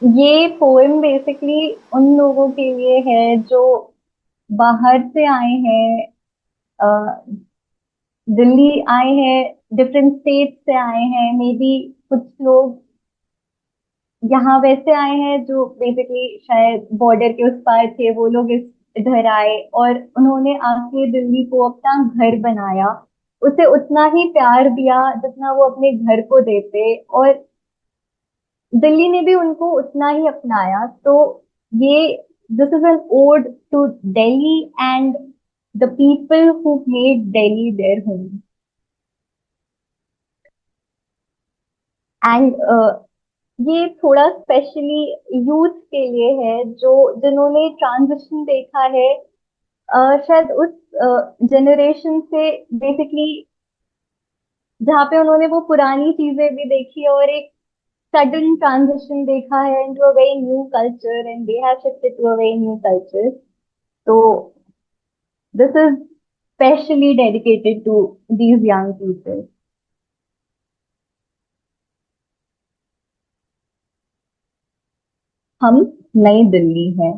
ये poem basically उन लोगों के लिए है जो बाहर से आए हैं, अ, दिल्ली आए हैं, डिफरेंट स्टेट से आए हैं, मे बी कुछ लोग यहाँ वैसे आए हैं जो बेसिकली शायद बॉर्डर के उस पार थे, वो लोग इस इधर आए और उन्होंने आके दिल्ली को अपना घर बनाया, उसे उतना ही प्यार दिया जितना वो अपने घर को देते, और दिल्ली ने भी उनको उतना ही अपनाया। तो ये this is an ode to Delhi and the people who made Delhi their home. And ये थोड़ा स्पेशली यूथ के लिए है जो जिन्होंने ट्रांजिशन देखा है, शायद उस जनरेशन से बेसिकली, जहाँ पे उन्होंने वो पुरानी चीजें भी देखी और एक सडन ट्रांजिशन देखा है into a very new culture, and they have shifted to a very new culture. तो this is specially dedicated to these young people. हम नई दिल्ली हैं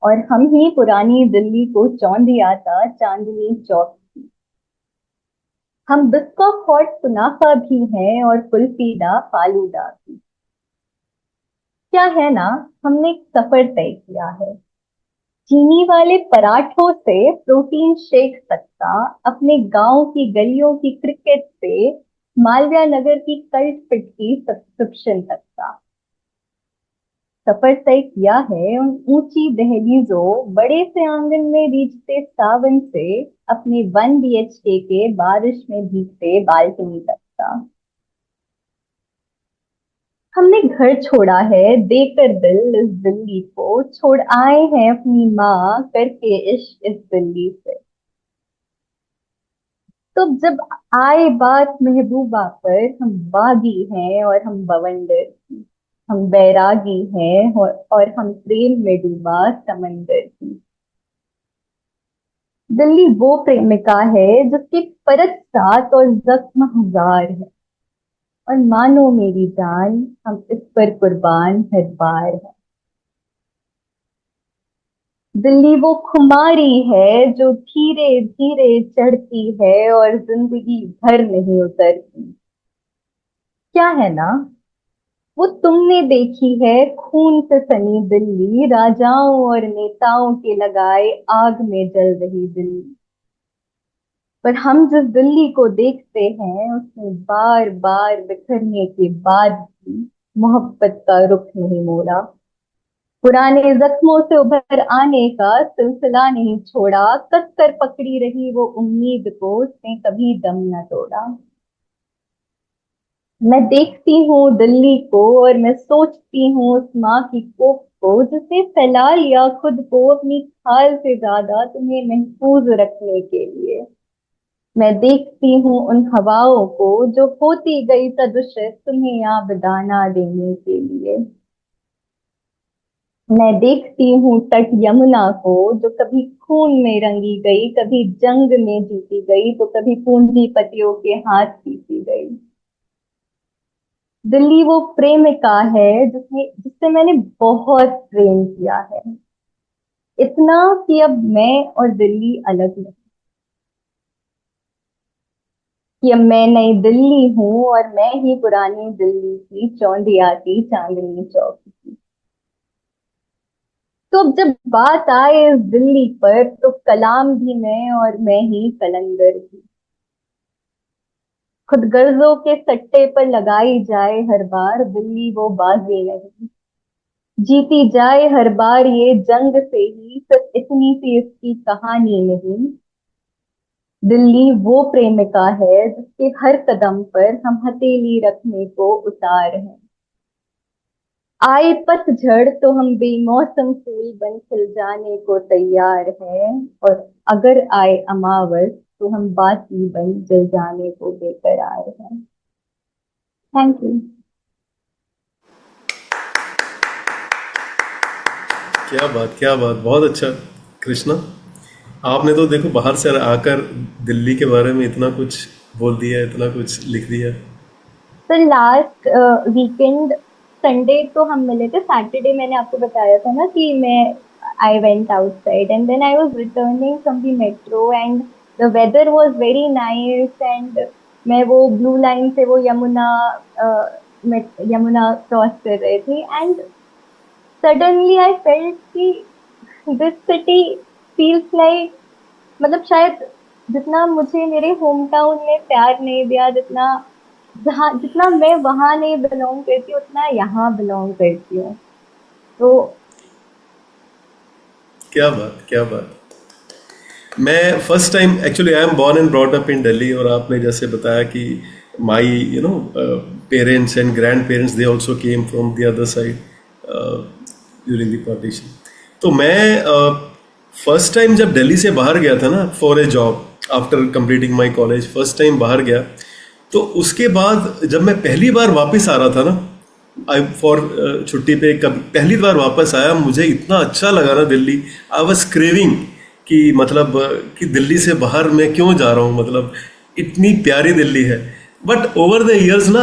और हम ही पुरानी दिल्ली को चौंधिया था चांदनी चौक। हम बिस्कॉफ हॉट कुनाफा भी हैं और कुल्फीदा फालूदा भी। क्या है ना, हमने एक सफर तय किया है, चीनी वाले पराठों से प्रोटीन शेक तक का, अपने गांव की गलियों की क्रिकेट से मालवीय नगर की कल्ट फिट की सब्सक्रिप्शन तक का। सफर तय किया है उन ऊंची दहलीजों, बड़े से आंगन में भीगते सावन से, अपने 1 BHK के बारिश में भीगते बालकनी तक का। हमने घर छोड़ा है देकर दिल इस दिल्ली को, छोड़ आए हैं अपनी माँ करके इश्क इस दिल्ली से। तो जब आए बात महबूबा पर, हम बागी हैं और हम बवंडर, हम बैरागी हैं और हम प्रेम में डूबा समंदर की। दिल्ली वो प्रेमिका है जिसकी परत 7 और जख्म 1000 है, और मानो मेरी जान हम इस पर कुर्बान हर बार है। दिल्ली वो खुमारी है जो धीरे धीरे चढ़ती है और जिंदगी भर नहीं उतरती। क्या है ना, वो तुमने देखी है खून से सनी दिल्ली, राजाओं और नेताओं के लगाए आग में जल रही दिल्ली। पर हम जिस दिल्ली को देखते हैं उसने बार बार बिखरने के बाद भी मोहब्बत का रुख नहीं मोड़ा, पुराने जख्मों से उभर आने का सिलसिला नहीं छोड़ा, कसकर पकड़ी रही वो उम्मीद को उसने कभी दम न तोड़ा। मैं देखती हूँ दिल्ली को और मैं सोचती हूँ उस माँ की कोख को जिसने फैला लिया खुद को अपनी खाल से ज्यादा तुम्हें महफूज रखने के लिए। मैं देखती हूँ उन हवाओं को जो होती गई प्रदूषित तुम्हें यहाँ बदाना देने के लिए। मैं देखती हूँ तट यमुना को जो कभी खून में रंगी गई, कभी जंग में जीती गई, तो कभी पूंजीपतियों के हाथ पीसी गई। दिल्ली वो प्रेमिका है जिससे मैंने बहुत प्रेम किया है, इतना कि अब मैं और दिल्ली अलग नहीं, कि अब मैं नई दिल्ली हूँ और मैं ही पुरानी दिल्ली की चौंधिया की चांदनी चौक की। तो अब जब बात आए इस दिल्ली पर, तो कलाम भी मैं और मैं ही कलंदर भी। खुद गर्जों के सट्टे पर लगाई जाए हर बार, दिल्ली वो बाजी नहीं, जीती जाए हर बार ये जंग से ही, सिर्फ इतनी सी इसकी कहानी नहीं। दिल्ली वो प्रेमिका है जिसके हर कदम पर हम हथेली रखने को उतार हैं। आए पतझड़ तो हम बेमौसम फूल बन खिल जाने को तैयार हैं, और अगर आए अमावस तो हम बाती बन जल जाने को बेकरार हैं। Thank you. क्या बात, क्या बात, बहुत अच्छा। कृष्णा, आपने तो देखो बाहर से आकर दिल्ली के बारे में इतना कुछ बोल दिया, इतना कुछ लिख दिया। सर लास्ट वीकेंड संडे तो हम मिले थे, सैटरडे मैंने आपको बताया था ना कि मैं I went outside and then I was returning from the metro and the weather was very nice and मैं वो ब्लू लाइन से वो यमुना क्रॉस कर रहे थे एंड सडनली आई फेल्ट कि दिस सिटी फील्स लाइक, मतलब शायद जितना मुझे मेरे होम टाउन ने प्यार नहीं दिया, जितना जहाँ जितना मैं वहां नहीं बिलोंग करती उतना यहाँ बिलोंग करती हूँ। तो क्या बात, क्या बात। मैं first time actually I am born and brought up in Delhi, और आपने जैसे बताया कि my parents and grandparents they also came from the other side during the partition. तो मैं फर्स्ट टाइम जब दिल्ली से बाहर गया था ना for a job after completing my college, first time बाहर गया, तो उसके बाद जब मैं पहली बार वापस आ रहा था ना, आई फॉर छुट्टी पे, कब पहली बार वापस आया, मुझे इतना अच्छा लगा ना दिल्ली। आई वॉज क्रेविंग कि मतलब कि दिल्ली से बाहर मैं क्यों जा रहा हूँ, मतलब इतनी प्यारी दिल्ली है। बट ओवर द इयर्स ना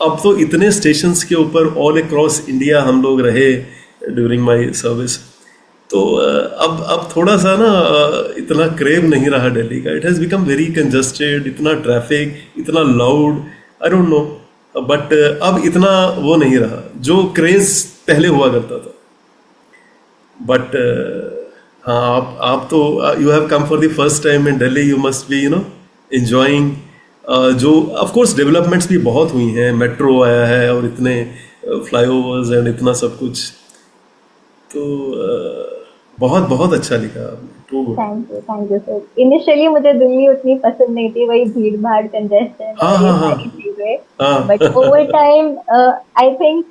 अब तो इतने स्टेशंस के ऊपर ऑल अक्रॉस इंडिया हम लोग रहे ड्यूरिंग माय सर्विस, तो अब थोड़ा सा ना इतना क्रेव नहीं रहा दिल्ली का। It has become very congested, इतना ट्रैफिक, इतना loud, I don't know, but अब इतना वो नहीं रहा जो क्रेज पहले हुआ करता था। बट हाँ, आप तो you have come for the first time in Delhi, you must be enjoying. जो ऑफ कोर्स डेवलपमेंट्स भी बहुत हुई हैं, मेट्रो आया है और इतने फ्लाईओवर्स एंड इतना सब कुछ, तो बहुत बहुत अच्छा लिखा आपने, too good. Thank you sir. Initially मुझे दिल्ली उतनी पसंद नहीं थी, वही भीड़ भाड़ कंजेस्शन हाँ और ये हाँ हाँ सारी चीजें, बट हाँ। ओवर टाइम आई थिंक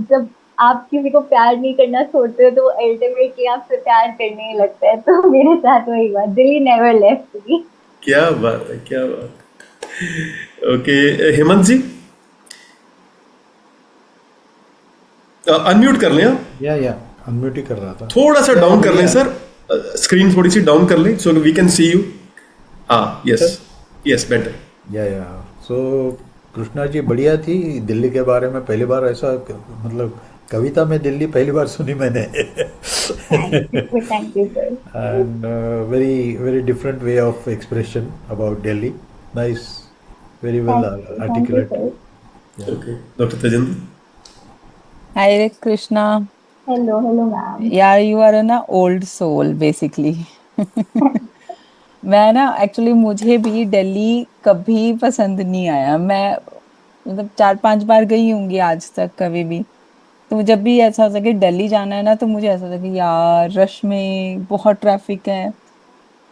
जब आप किसी को प्यार नहीं करना छोड़ते हो तो अल्टीमेटली आपसे प्यार करने ही लगता है, तो मेरे साथ वही बात, दिल्ली नेवर लेफ्ट मी। क्या बात है, क्या बात। ओके, हेमंत जी अनम्यूट कर लें आप, या अनम्यूट ही कर रहा था। थोड़ा सा या डाउन कर लें बढ़िया। सर, स्क्रीन थोड़ी सी डाउन कर लें so we can see you. हाँ, yes, sir yes better. Yeah so Krishna ji बढ़िया थी। दिल्ली के बारे में पहली बार ऐसा मतलब कविता में दिल्ली पहली बार सुनी मैंने। Thank you sir. And very very different way of expression about Delhi. Nice, very well thank you articulate. Sir. या ओके, डॉक्टर तेजेंद्र। हाय कृष्णा, हेलो हेलो मैम। यार यू आर ना ओल्ड सोल बेसिकली। मैं ना एक्चुअली मुझे भी दिल्ली कभी पसंद नहीं आया। मैं मतलब 4-5 बार गई होंगी आज तक कभी भी। तो जब भी ऐसा होता है कि दिल्ली जाना है ना, तो मुझे ऐसा होता है कि यार रश में बहुत ट्रैफिक है।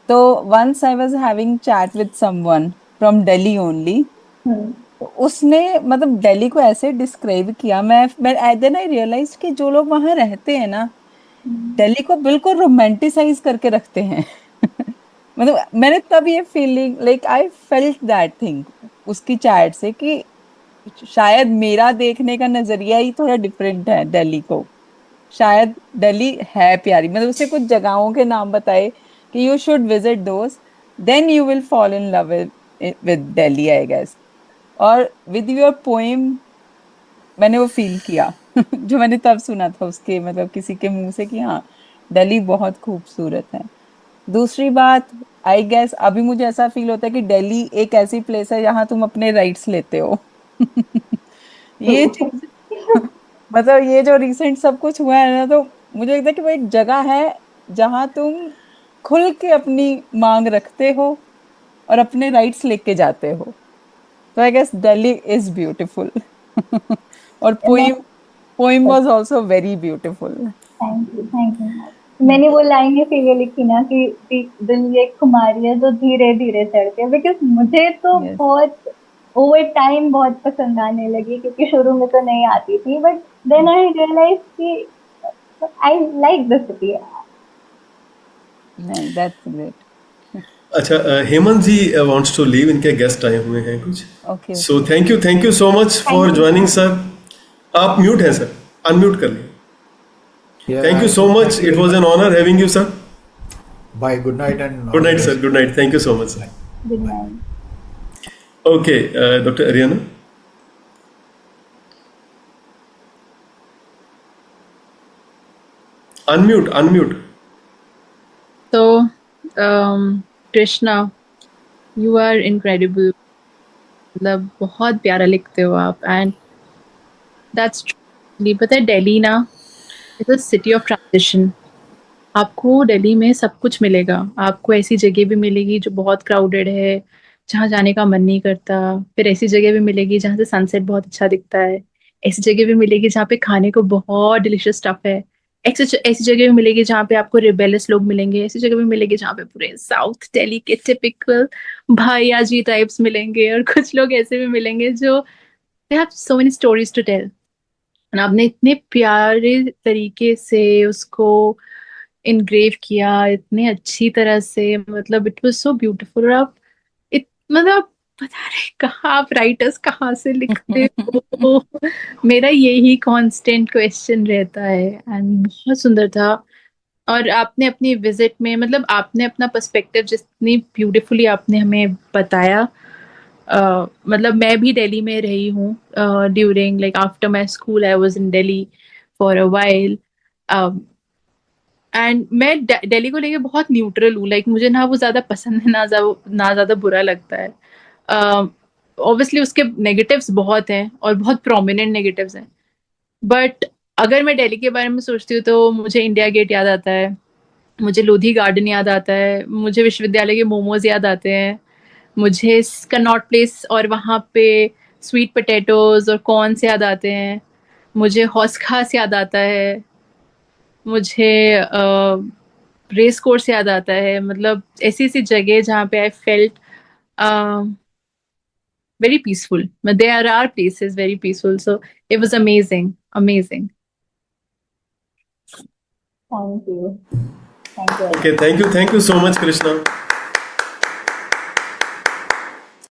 तो once I was having chat with someone from Delhi only, hmm. तो उसने मतलब दिल्ली को ऐसे डिस्क्राइब किया, मैं देन आई रियलाइज कि जो लोग वहां रहते हैं ना, दिल्ली को बिल्कुल रोमांटिसाइज करके रखते हैं। मतलब मैंने तब ये feeling like I felt that thing उसकी चैट से, कि शायद मेरा देखने का नजरिया ही थोड़ा डिफरेंट है दिल्ली को। शायद दिल्ली है प्यारी, मतलब उसे कुछ जगहों के नाम बताए कि you should visit those, then you will fall in love with Delhi I guess. और विद योर पोएम मैंने वो फील किया। जो मैंने तब सुना था उसके मतलब किसी के मुंह से कि हाँ दिल्ली बहुत खूबसूरत है। दूसरी बात, आई गेस अभी मुझे ऐसा फील होता है कि दिल्ली एक ऐसी प्लेस है जहां तुम अपने राइट्स लेते हो। ये ट्रू। चीज मतलब ये जो रिसेंट सब कुछ हुआ है ना, तो मुझे लगता है कि वो एक जगह है जहां तुम खुल के अपनी मांग रखते हो और अपने राइट्स लेके जाते हो। तो I guess Delhi is beautiful. और मैं poem poem was also very beautiful. Thank you. मैंने वो लाइन इसीलिए लिखी ना कि दिल एक खुमारी है जो धीरे धीरे चढ़ती है, बिकॉज मुझे तो यस बहुत ओवर टाइम बहुत पसंद आने लगी, क्योंकि शुरू में तो नहीं आती थी, बट देन आई रियलाइज कि आई लाइक द सिटी। नहीं दैट्स ग्रेट। अच्छा, Hemant ji wants to leave, इनके गेस्ट आए हुए हैं कुछ। Okay so okay. Thank you so much for thank you joining sir. Sir. आप म्यूट हैं सर, अनम्यूट कर लें। Yeah thank you so much, thank you it very was an much. Honour having you sir. Bye, good night and good all the night sir, best. Good night, thank you so much sir. Bye good bye. Night. Okay, doctor Ariana. Unmute. So, Krishna, you are incredible. मतलब बहुत प्यारा लिखते हो आप, and that's true. पता है दिल्ली ना, it's a city of transition. आपको दिल्ली में सब कुछ मिलेगा। आपको ऐसी जगह भी मिलेगी जो बहुत क्राउडेड है, जहाँ जाने का मन नहीं करता। फिर ऐसी जगह भी मिलेगी जहाँ से सनसेट बहुत अच्छा दिखता है। ऐसी जगह भी मिलेगी जहाँ पे खाने को बहुत डिलिशियस स्टफ है। ऐसी ऐसी जगह भी मिलेगी जहाँ पे आपको रिबेलियस लोग मिलेंगे। ऐसी जगह भी मिलेगी जहाँ पे पूरे साउथ दिल्ली के टिपिकल भैया जी टाइप्स मिलेंगे, और कुछ लोग ऐसे भी मिलेंगे जो they have so many stories to tell. आपने इतने प्यारे तरीके से उसको इनग्रेव किया, इतने अच्छी तरह से, मतलब इट वाज सो ब्यूटीफुल। और आप मतलब आप बता रहे कहाँ आप राइटर्स कहाँ से लिखते हो। मेरा यही कांस्टेंट क्वेश्चन रहता है, एंड बहुत सुंदर था। और आपने अपनी विजिट में, मतलब आपने अपना पर्सपेक्टिव जितनी ब्यूटीफुली आपने हमें बताया। मतलब मैं भी दिल्ली में रही हूँ during, like after my school I was in Delhi for a while. And मैं दिल्ली को लेके बहुत न्यूट्रल हूँ। लाइक मुझे ना वो ज्यादा पसंद है, ना ज्यादा बुरा लगता है। ऑब्वियसली उसके नेगेटिव्स बहुत हैं, और बहुत प्रोमिनेंट नेगेटिव्स हैं। बट अगर मैं दिल्ली के बारे में सोचती हूँ तो मुझे इंडिया गेट याद आता है, मुझे लोधी गार्डन याद आता है, मुझे विश्वविद्यालय के मोमोज याद आते हैं, मुझे कनॉट प्लेस और वहाँ पे स्वीट पोटैटोज और कॉर्न्स याद आते हैं, मुझे हौस खास याद आता है, मुझे रेस कोर्स याद आता है। मतलब ऐसी ऐसी जगह जहाँ पे I felt very peaceful. There are places very peaceful, so it was amazing, amazing. Thank you. Thank you. Okay, thank you so much, Krishna.